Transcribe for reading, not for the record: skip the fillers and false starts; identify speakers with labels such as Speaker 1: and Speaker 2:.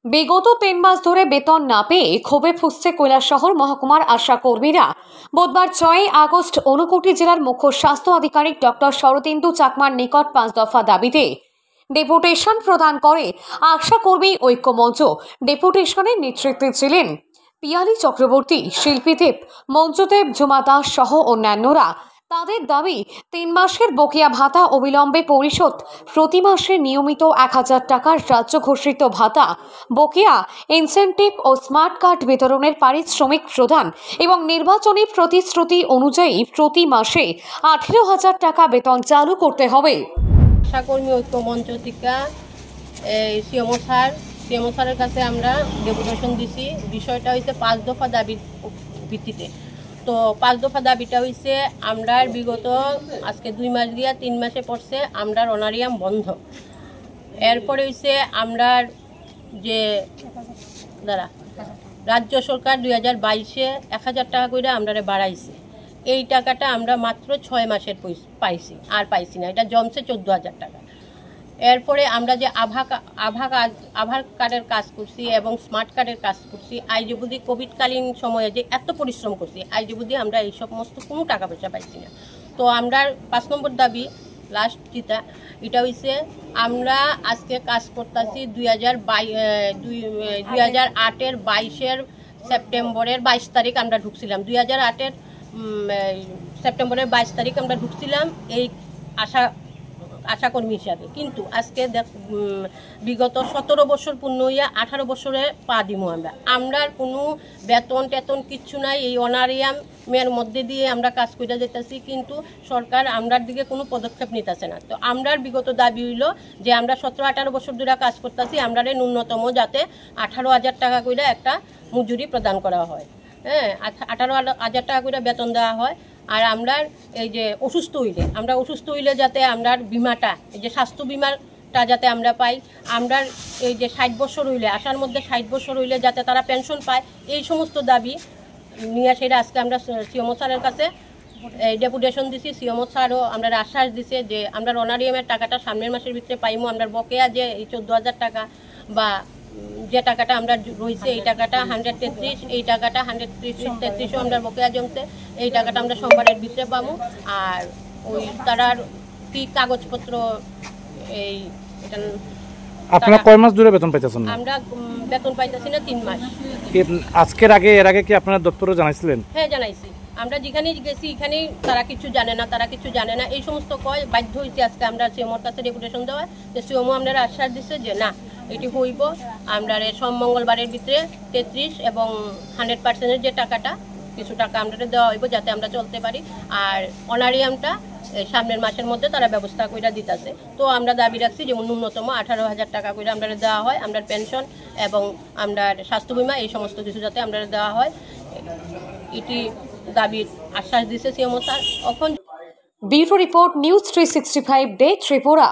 Speaker 1: বিগত ৩ মাস ধরে বেতন না পেয়ে ক্ষোভে ফুঁসছে কৈলাসহর মহকুমার আশা কর্মীরা। বুধবার ৬ আগস্ট ঊনকোটি জেলার মুখ্য স্বাস্থ্য আধিকারিক ডক্টর শরতেন্দু চাকমার নিকট ৫ দফা দাবিতে ডেপুটেশন প্রদান করে আশা কর্মী ঐক্য মঞ্চ। ডেপুটেশনের নেতৃত্বে ছিলেন পিয়ালি চক্রবর্তী, শিল্পীদেব, মঞ্জুদেব, ঝুমা দাস সহ অন্যান্যরা। তাদের দাবি ৩ মাসের বকেয়া ভাতা অবিলম্বে পরিশোধ, প্রতি মাসে নিয়মিত ১,০০০ টাকার রাজ্য ঘোষিত ভাতা, বকেয়া ইনসেন্টিভ ও স্মার্ট কার্ড বিতরণের পারিশ্রমিক প্রদান এবং নির্বাচনী প্রতিশ্রুতি অনুযায়ী প্রতি মাসে ১৮,০০০ টাকা বেতন চালু করতে হবে।
Speaker 2: আশা কর্মী ঐক্য মঞ্চ থেকে সিএমও স্যারের কাছে আমরা ডেপুটেশন দিছি। বিষয়টা হয়েছে ৫ দফা দাবির ভিত্তিতে। তো ৫ দফা দাবিটা হয়েছে আমরা বিগত আজকে ২ মাস দিয়া ৩ মাসে পড়ছে আমরা অনারিয়াম বন্ধ। এরপরে হয়েছে আমরা যে রাজ্য সরকার ২০২২-এ ১,০০০ টাকা করে আমরা বাড়াইছে। এই টাকাটা আমরা মাত্র ৬ মাসের পাইছি, আর পাইছি না, এটা জমছে ১৪,০০০ টাকা। এরপরে আমরা যে আধার কার্ডের কাজ করছি এবং স্মার্ট কার্ডের কাজ করছি, আইজবুদি কোভিডকালীন সময়ে যে এত পরিশ্রম করছি, আইজবুদি আমরা এই সমস্ত কোনো টাকা পয়সা পাইছি না। তো আমরা ৫ নম্বর দাবি লাস্ট যেটা এটা হয়েছে আমরা আজকে কাজ করতেছি ২০০৮-এর ২২-এর সেপ্টেম্বরের ২২ তারিখ আমরা ঢুকছিলাম। ২০০৮-এর সেপ্টেম্বরের ২২ তারিখ আমরা ঢুকছিলাম এই আশাকর্মী হিসাবে। কিন্তু আজকে বিগত ১৭ বছর পূর্ণ হইয়া ১৮ বছরে পা দিমু। আমরা কোনো বেতন টেতন কিচ্ছু নাই, এই অনারিয়ামের মধ্যে দিয়ে আমরা কাজ করে যেতেছি, কিন্তু সরকার আমরার দিকে কোনো পদক্ষেপ নিতেছে না। তো আমরার বিগত দাবি হইল যে আমরা ১৭-১৮ বছর ধরে কাজ করতেছি, আমরা ন্যূনতম যাতে ১৮,০০০ টাকা করে একটা মজুরি প্রদান করা হয়, হ্যাঁ, ১৮,০০০ টাকা করে বেতন দেওয়া হয়। আর আমরা এই যে অসুস্থ হইলে যাতে আমরা বিমাটা, এই যে স্বাস্থ্য বিমাটা যাতে আমরা পাই, আমরা এই যে ৬০ বছর হইলে, আসার মধ্যে ৬০ বছর হইলে যাতে তারা পেনশন পায়, এই সমস্ত দাবি নিয়ে সেটা আজকে আমরা সিএমও স্যারের কাছে ডেপুটেশন দিছি। সিএমও স্যারও আমরা আশ্বাস দিছে যে আমরা অনারিয়ামের টাকাটা সামনের মাসের ভিতরে পাইমু। আমরা বকেয়া যে এই ১৪,০০০ টাকা বা যে টাকাটা আমরা রয়েছে এই টাকাটা 133, এই টাকাটা 133ও আমরা বকেয়া জমছে, এই টাকাটা আমরা সোমবারের ভিতরে পাবো। আর ওই তারার কি কাগজপত্র এই এটা
Speaker 3: আপনারা কয় মাস ধরে বেতন পাইতেছেন না?
Speaker 2: আমরা বেতন পাইতেছি না ৩ মাস।
Speaker 3: এর আগে কি আপনারা দপ্তরে জানাইছিলেন?
Speaker 2: হ্যাঁ, জানাইছি। আমরা যেখানেই গেছি এখানেই তারা কিছু জানে না এই সমস্ত কয়। বাধ্য হয়েছি আজকে আমরা সিএমওর কাছে ডেপুটেশন দেওয়া, যে সিএমও আমরা আশ্বাস দিচ্ছে যে না, এটি হইব। আমরা সব মঙ্গলবারের ভিতরে 33 এবং 100%-এর যে টাকাটা, কিছু টাকা আমরা দেওয়া হইব যাতে আমরা চলতে পারি। আর অনারিয়ামটা সামনের মাসের মধ্যে তারা ব্যবস্থা করে দিতেছে। তো আমরা দাবি রাখছি যে ন্যূনতম 18,০০০ টাকা করে আমরা দেওয়া হয়, আমরা পেনশন এবং আমরা স্বাস্থ্য বিমা এই সমস্ত কিছু যাতে আমরা দেওয়া হয়, এটি দাবির আশ্বাস দিচ্ছে সিএমও স্যার। এখন
Speaker 1: bureau report, news 365 day Tripura.